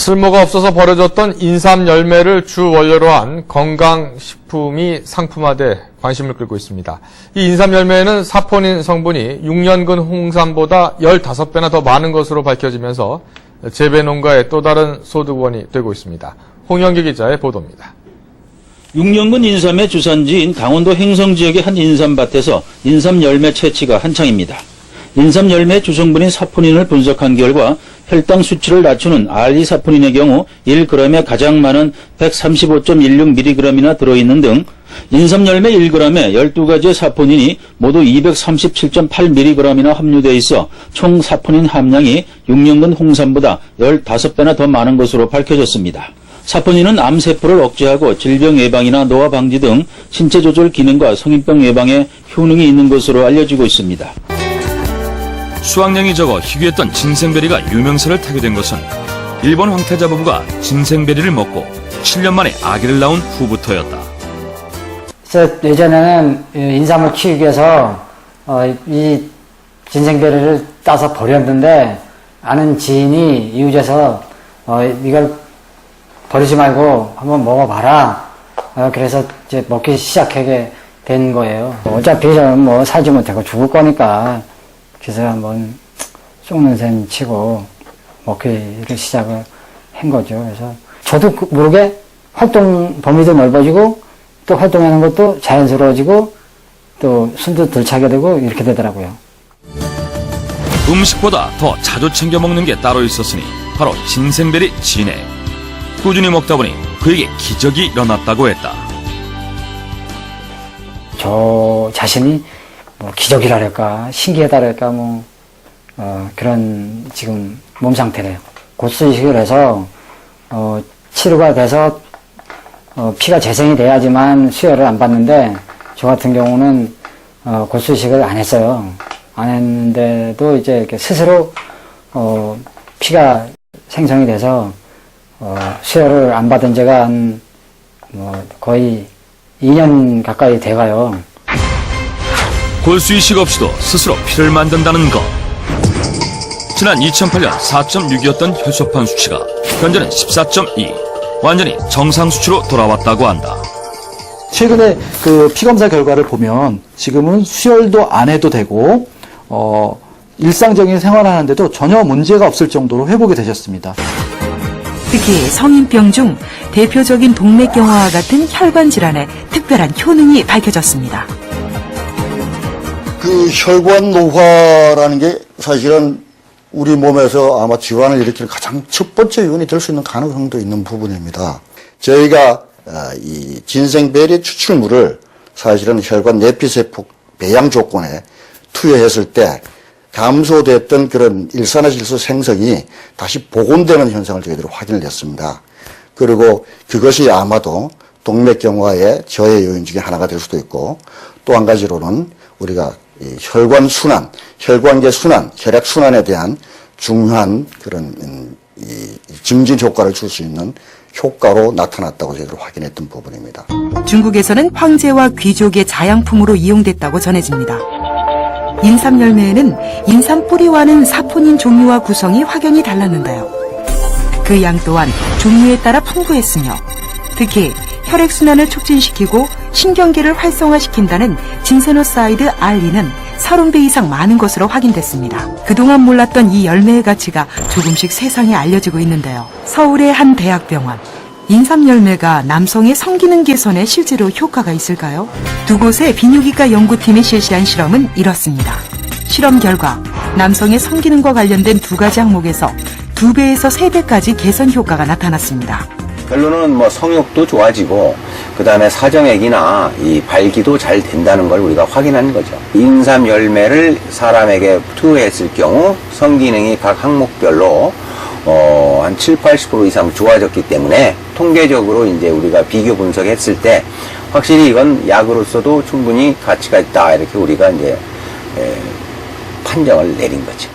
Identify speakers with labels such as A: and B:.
A: 쓸모가 없어서 버려졌던 인삼 열매를 주 원료로 한 건강식품이 상품화돼 관심을 끌고 있습니다. 이 인삼 열매에는 사포닌 성분이 6년근 홍삼보다 15배나 더 많은 것으로 밝혀지면서 재배 농가의 또 다른 소득원이 되고 있습니다. 홍영기 기자의 보도입니다.
B: 6년근 인삼의 주산지인 강원도 행성 지역의 한 인삼밭에서 인삼 열매 채취가 한창입니다. 인삼 열매 주성분인 사포닌을 분석한 결과 혈당 수치를 낮추는 알리사포닌의 경우 1g에 가장 많은 135.16mg이나 들어있는 등 인삼 열매 1g에 12가지의 사포닌이 모두 237.8mg이나 함유되어 있어 총 사포닌 함량이 6년근 홍삼보다 15배나 더 많은 것으로 밝혀졌습니다. 사포닌은 암세포를 억제하고 질병 예방이나 노화 방지 등 신체 조절 기능과 성인병 예방에 효능이 있는 것으로 알려지고 있습니다.
C: 수확량이 적어 희귀했던 진생베리가 유명세를 타게 된 것은 일본 황태자 부부가 진생베리를 먹고 7년 만에 아기를 낳은 후부터였다.
D: 그래서 예전에는 인삼을 키우기 위해서 이 진생베리를 따서 버렸는데 아는 지인이 이웃에서 이걸 버리지 말고 한번 먹어봐라. 그래서 이제 먹기 시작하게 된 거예요. 어차피 저는 뭐 살지 못하고 죽을 거니까 그래서 한번 쏙는 셈 치고 먹기를 시작을 한 거죠. 그래서 저도 모르게 활동 범위도 넓어지고 또 활동하는 것도 자연스러워지고 또 숨도 덜 차게 되고 이렇게 되더라고요.
C: 음식보다 더 자주 챙겨 먹는 게 따로 있었으니 바로 진생베리 진액. 꾸준히 먹다 보니 그에게 기적이 일어났다고 했다.
D: 저 자신이 뭐 기적이랄까 신기하다랄까 그런 지금 몸 상태래요. 골수이식을 해서 치료가 돼서 피가 재생이 돼야지만 수혈을 안 받는데 저 같은 경우는 골수이식을 안 했어요. 안 했는데도 이제 이렇게 스스로 피가 생성이 돼서 수혈을 안 받은 지가 한 거의 2년 가까이 돼가요.
C: 골수이식 없이도 스스로 피를 만든다는 것. 지난 2008년 4.6이었던 혈소판 수치가 현재는 14.2. 완전히 정상 수치로 돌아왔다고 한다.
E: 최근에 그 피검사 결과를 보면 지금은 수혈도 안 해도 되고 일상적인 생활하는데도 전혀 문제가 없을 정도로 회복이 되셨습니다.
F: 특히 성인병 중 대표적인 동맥경화와 같은 혈관 질환에 특별한 효능이 밝혀졌습니다.
G: 그 혈관 노화라는 게 사실은 우리 몸에서 아마 질환을 일으키는 가장 첫 번째 요인이 될 수 있는 가능성도 있는 부분입니다. 저희가 이 진생베리 추출물을 사실은 혈관 내피세포 배양 조건에 투여했을 때 감소됐던 그런 일산화질소 생성이 다시 복원되는 현상을 저희들이 확인을 했습니다. 그리고 그것이 아마도 동맥경화의 저해 요인 중에 하나가 될 수도 있고 또 한 가지로는 우리가 이 혈관 순환, 혈관계 순환, 혈액 순환에 대한 중요한 그런 이 증진 효과를 줄 수 있는 효과로 나타났다고 저희들이 확인했던 부분입니다.
F: 중국에서는 황제와 귀족의 자양품으로 이용됐다고 전해집니다. 인삼 열매에는 인삼 뿌리와는 사포닌 종류와 구성이 확연히 달랐는데요. 그 양 또한 종류에 따라 풍부했으며 특히 혈액순환을 촉진시키고 신경계를 활성화시킨다는 진세노사이드 알리는 30배 이상 많은 것으로 확인됐습니다. 그동안 몰랐던 이 열매의 가치가 조금씩 세상에 알려지고 있는데요. 서울의 한 대학병원. 인삼 열매가 남성의 성기능 개선에 실제로 효과가 있을까요? 두 곳의 비뇨기과 연구팀이 실시한 실험은 이렇습니다. 실험 결과 남성의 성기능과 관련된 두 가지 항목에서 2배에서 3배까지 개선 효과가 나타났습니다.
H: 결론은 뭐 성욕도 좋아지고 그다음에 사정액이나 이 발기도 잘 된다는 걸 우리가 확인한 거죠. 인삼 열매를 사람에게 투여했을 경우 성기능이 각 항목별로 한 70-80% 이상 좋아졌기 때문에 통계적으로 이제 우리가 비교 분석했을 때 확실히 이건 약으로서도 충분히 가치가 있다 이렇게 우리가 이제 판정을 내린 거죠.